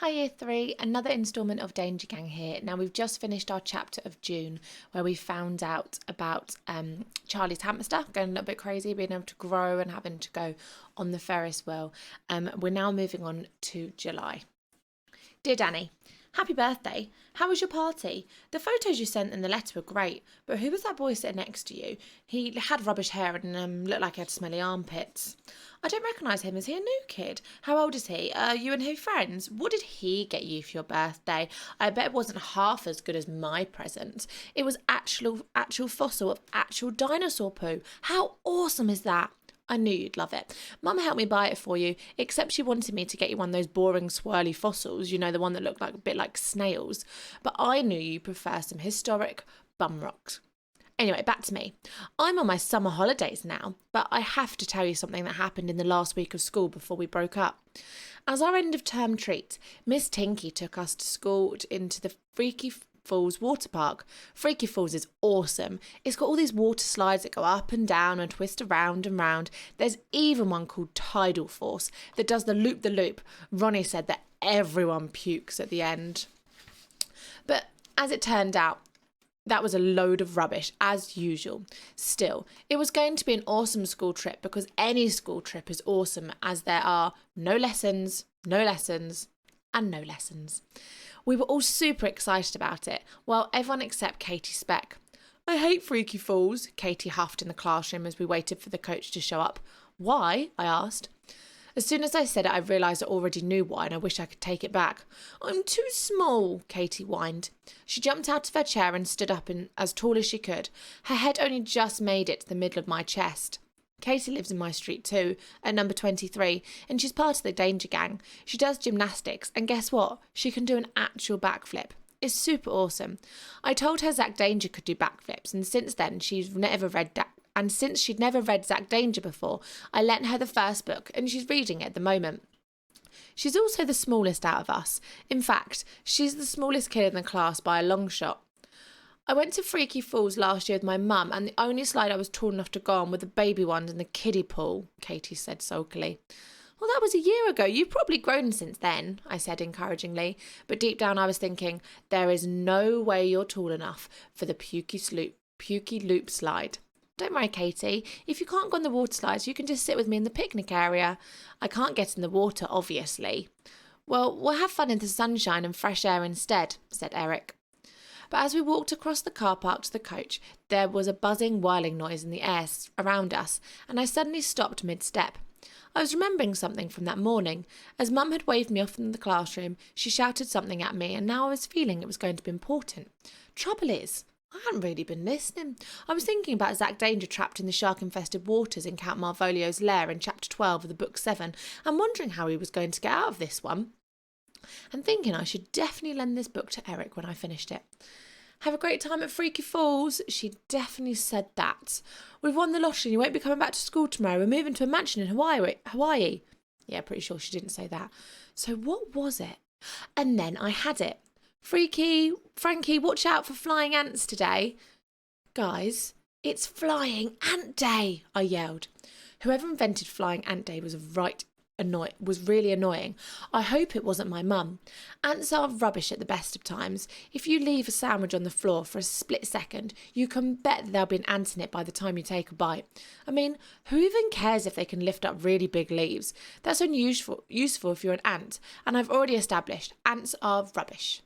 Hi Year 3, another instalment of Danger Gang here. Now we've just finished our chapter of June where we found out about Charlie's hamster going a little bit crazy, being able to grow and having to go on the Ferris wheel. We're now moving on to July. Dear Danny, happy birthday. How was your party? The photos you sent in the letter were great, but who was that boy sitting next to you? He had rubbish hair and looked like he had smelly armpits. I don't recognise him. Is he a new kid? How old is he? Are you and he friends? What did he get you for your birthday? I bet it wasn't half as good as my present. It was actual fossil of actual dinosaur poo. How awesome is that? I knew you'd love it. Mum helped me buy it for you, except she wanted me to get you one of those boring swirly fossils, you know, the one that looked like a bit like snails. But I knew you prefer some historic bum rocks. Anyway, back to me. I'm on my summer holidays now, but I have to tell you something that happened in the last week of school before we broke up. As our end of term treat, Miss Tinky took us to school into the Freaky Falls water park. Freaky Falls is awesome. It's got all these water slides that go up and down and twist around and round. There's even one called Tidal Force that does the loop. Ronnie said that everyone pukes at the end. But as it turned out, that was a load of rubbish, as usual. Still, it was going to be an awesome school trip because any school trip is awesome as there are no lessons, and no lessons. We were all super excited about it, well, everyone except Katie Speck. I hate Freaky Falls, Katie huffed in the classroom as we waited for the coach to show up. Why? I asked. As soon as I said it, I realised I already knew why and I wish I could take it back. I'm too small, Katie whined. She jumped out of her chair and stood up as tall as she could. Her head only just made it to the middle of my chest. Katie lives in my street too, at number 23, and she's part of the Danger Gang. She does gymnastics, and guess what? She can do an actual backflip. It's super awesome. I told her Zach Danger could do backflips, and since then she'd never read Zach Danger before, I lent her the first book, and she's reading it at the moment. She's also the smallest out of us. In fact, she's the smallest kid in the class by a long shot. I went to Freaky Falls last year with my mum, and the only slide I was tall enough to go on were the baby ones in the kiddie pool, Katie said sulkily. Well, that was a year ago. You've probably grown since then, I said encouragingly. But deep down I was thinking, there is no way you're tall enough for the pukey loop slide. Don't worry, Katie. If you can't go on the water slides, you can just sit with me in the picnic area. I can't get in the water, obviously. Well, we'll have fun in the sunshine and fresh air instead, said Eric. But as we walked across the car park to the coach, there was a buzzing, whirling noise in the air around us, and I suddenly stopped mid-step. I was remembering something from that morning. As Mum had waved me off from the classroom, she shouted something at me, and now I was feeling it was going to be important. Trouble is, I hadn't really been listening. I was thinking about Zach Danger trapped in the shark-infested waters in Count Malvolio's lair in Chapter 12 of the Book 7, and wondering how he was going to get out of this one. And thinking I should definitely lend this book to Eric when I finished it. Have a great time at Freaky Falls. She definitely said that. We've won the lottery and you won't be coming back to school tomorrow. We're moving to a mansion in Hawaii. Yeah, pretty sure she didn't say that. So what was it? And then I had it. Frankie, watch out for flying ants today. Guys, it's Flying Ant Day, I yelled. Whoever invented Flying Ant Day was really annoying. I hope it wasn't my mum. Ants are rubbish at the best of times. If you leave a sandwich on the floor for a split second, you can bet that there'll be an ant in it by the time you take a bite. I mean, who even cares if they can lift up really big leaves? That's only useful if you're an ant, and I've already established ants are rubbish.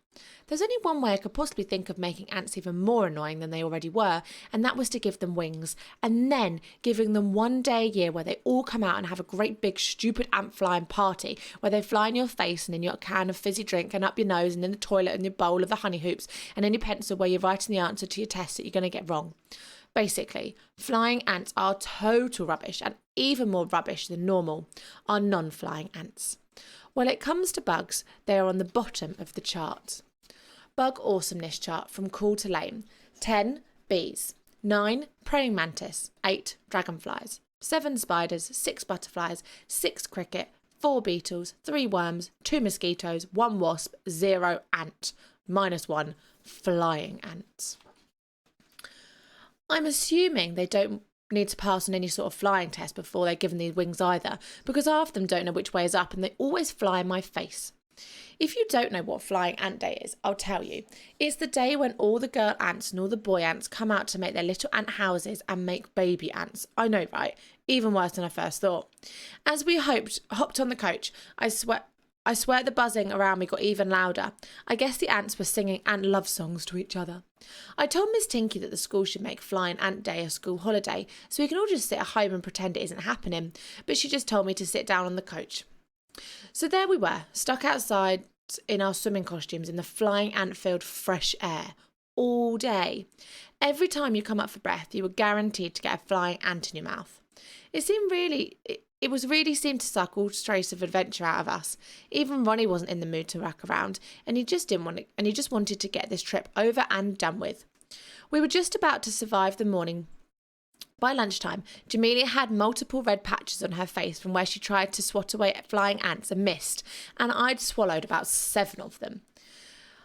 There's only one way I could possibly think of making ants even more annoying than they already were, and that was to give them wings, and then giving them one day a year where they all come out and have a great big stupid ant flying party, where they fly in your face and in your can of fizzy drink and up your nose and in the toilet and your bowl of the honey hoops and in your pencil where you're writing the answer to your test that you're going to get wrong. Basically, flying ants are total rubbish, and even more rubbish than normal are non-flying ants. When it comes to bugs, they are on the bottom of the chart. Bug awesomeness chart from cool to lame. 10 bees, 9 praying mantis, 8 dragonflies, 7 spiders, 6 butterflies, 6 cricket, 4 beetles, 3 worms, 2 mosquitoes, 1 wasp, 0 ant, -1 flying ants. I'm assuming they don't need to pass on any sort of flying test before they're given these wings either, because half of them don't know which way is up and they always fly in my face. If you don't know what Flying Ant Day is, I'll tell you. It's the day when all the girl ants and all the boy ants come out to make their little ant houses and make baby ants. I know, right? Even worse than I first thought. As we hopped on the coach, I swear the buzzing around me got even louder. I guess the ants were singing ant love songs to each other. I told Miss Tinky that the school should make Flying Ant Day a school holiday, so we can all just sit at home and pretend it isn't happening, but she just told me to sit down on the coach. So there we were, stuck outside in our swimming costumes in the flying ant-filled fresh air all day. Every time you come up for breath, you were guaranteed to get a flying ant in your mouth. It seemed to suck all trace of adventure out of us. Even Ronnie wasn't in the mood to ruck around, and he just wanted to get this trip over and done with. We were just about to survive the morning. By lunchtime, Jamelia had multiple red patches on her face from where she tried to swat away at flying ants and missed, and I'd swallowed about 7 of them.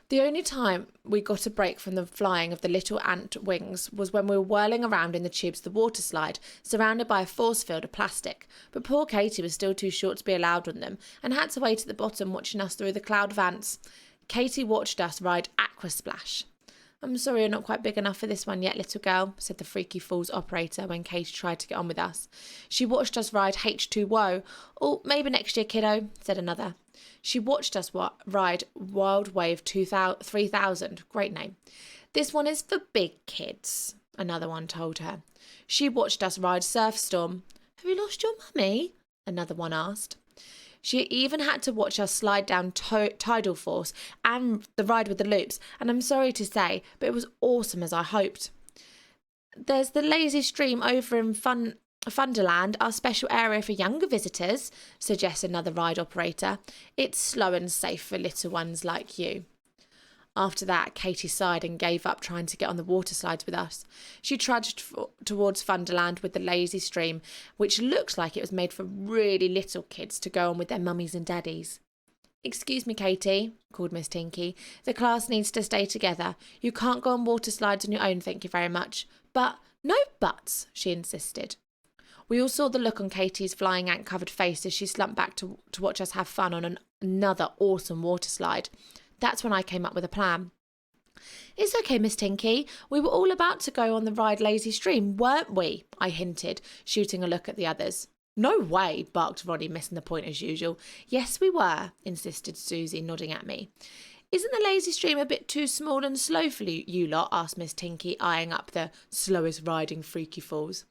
The only time we got a break from the flying of the little ant wings was when we were whirling around in the tubes of the water slide, surrounded by a force field of plastic. But poor Katie was still too short to be allowed on them, and had to wait at the bottom watching us through the cloud of ants. Katie watched us ride Aqua Splash. "I'm sorry you're not quite big enough for this one yet, little girl," said the Freaky Falls operator when Katie tried to get on with us. She watched us ride H2O. "Oh, maybe next year, kiddo," said another. She watched us ride Wild Wave 3000. Great name. "This one is for big kids," another one told her. She watched us ride Surf Storm. "Have you lost your mummy?" another one asked. She even had to watch us slide down Tidal Force and the ride with the loops, and I'm sorry to say, but it was awesome as I hoped. "There's the lazy stream over in Funderland, our special area for younger visitors," suggests another ride operator. "It's slow and safe for little ones like you." After that, Katie sighed and gave up trying to get on the water slides with us. She trudged towards Funderland with the lazy stream, which looked like it was made for really little kids to go on with their mummies and daddies. "Excuse me, Katie," called Miss Tinky. "The class needs to stay together. You can't go on water slides on your own, thank you very much." "But, no buts," she insisted. We all saw the look on Katie's flying ant-covered face as she slumped back to watch us have fun on another awesome water slide. That's when I came up with a plan. "It's okay, Miss Tinky. We were all about to go on the ride Lazy Stream, weren't we?" I hinted, shooting a look at the others. "No way," barked Ronnie, missing the point as usual. "Yes, we were," insisted Susie, nodding at me. "Isn't the Lazy Stream a bit too small and slow for you lot?" asked Miss Tinky, eyeing up the slowest riding Freaky Falls.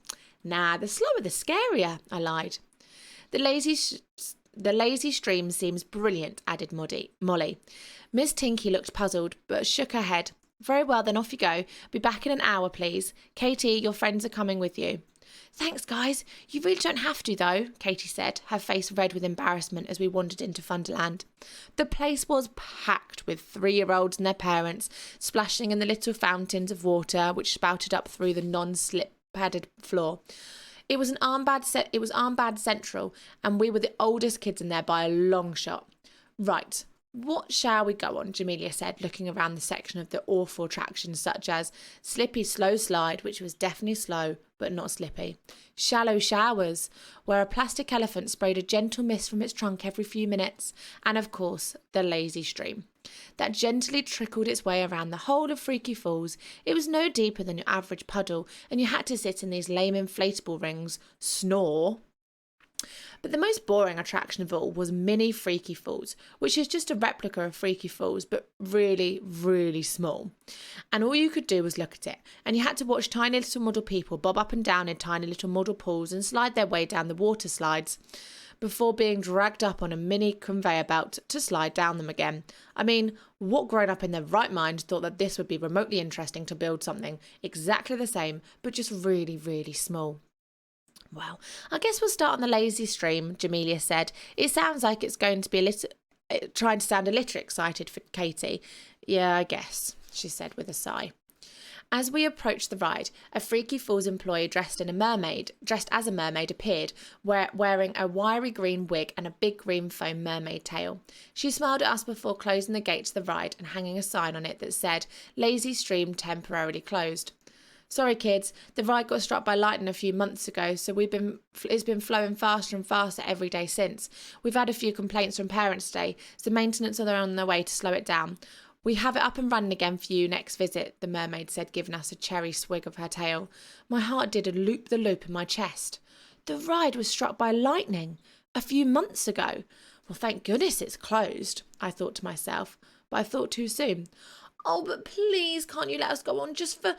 "Nah, the slower the scarier," I lied. The lazy stream seems brilliant," added Molly. Miss Tinky looked puzzled, but shook her head. "Very well, then off you go. Be back in an hour, please. Katie, your friends are coming with you." "Thanks, guys. You really don't have to, though," Katie said, her face red with embarrassment as we wandered into Funderland. The place was packed with 3-year-olds and their parents, splashing in the little fountains of water which spouted up through the non-slip padded floor. It was armband central, and we were the oldest kids in there by a long shot. "Right, what shall we go on?" Jamelia said, looking around the section of the awful attractions such as Slippy Slow Slide, which was definitely slow but not slippy; Shallow Showers, where a plastic elephant sprayed a gentle mist from its trunk every few minutes; and of course the Lazy Stream that gently trickled its way around the whole of Freaky Falls. It was no deeper than your average puddle, and you had to sit in these lame inflatable rings, snore. But the most boring attraction of all was Mini Freaky Falls, which is just a replica of Freaky Falls, but really, really small. And all you could do was look at it, and you had to watch tiny little model people bob up and down in tiny little model pools and slide their way down the water slides before being dragged up on a mini conveyor belt to slide down them again. I mean, what grown-up in their right mind thought that this would be remotely interesting to build something exactly the same, but just really, really small? "Well, I guess we'll start on the Lazy Stream," Jamelia said. "It sounds like it's going to be trying to sound a little excited for Katie." "Yeah, I guess," she said with a sigh. As we approached the ride, a Freaky Falls employee dressed as a mermaid appeared, wearing a wiry green wig and a big green foam mermaid tail. She smiled at us before closing the gate to the ride and hanging a sign on it that said, "Lazy Stream temporarily closed." Sorry, kids, the ride got struck by lightning a few months ago, so it's been flowing faster and faster every day since. We've had a few complaints from parents today, so maintenance are on their way to slow it down. We have it up and running again for you next visit, the mermaid said, giving us a cherry swig of her tail. My heart did a loop-the-loop in my chest. The ride was struck by lightning a few months ago. Well, thank goodness it's closed, I thought to myself, but I thought too soon. Oh, but please, can't you let us go on just for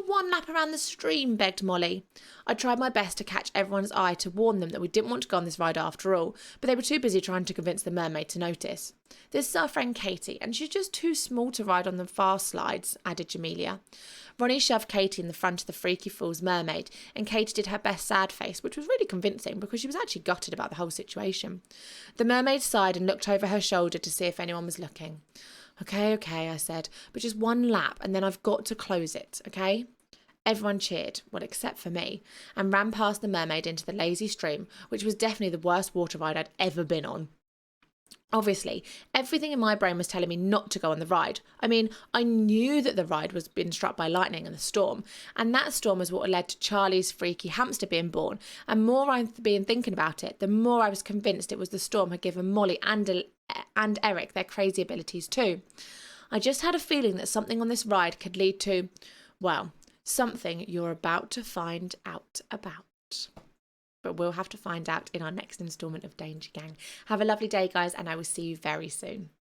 one lap around the stream, begged Molly. I tried my best to catch everyone's eye to warn them that we didn't want to go on this ride after all, but they were too busy trying to convince the mermaid to notice. This is our friend Katie, and she's just too small to ride on the fast slides, added Jamelia. Ronnie shoved Katie in the front of the Freaky Falls mermaid, and Katie did her best sad face, which was really convincing because she was actually gutted about the whole situation. The mermaid sighed and looked over her shoulder to see if anyone was looking. Okay, I said, but just one lap and then I've got to close it, okay? Everyone cheered, well, except for me, and ran past the mermaid into the lazy stream, which was definitely the worst water ride I'd ever been on. Obviously, everything in my brain was telling me not to go on the ride. I mean, I knew that the ride was being struck by lightning and the storm, and that storm was what led to Charlie's freaky hamster being born. And more I've been thinking about it, the more I was convinced it was the storm had given Molly and Eric their crazy abilities too. I just had a feeling that something on this ride could lead to, well, something you're about to find out about. But we'll have to find out in our next instalment of Danger Gang. Have a lovely day, guys, and I will see you very soon.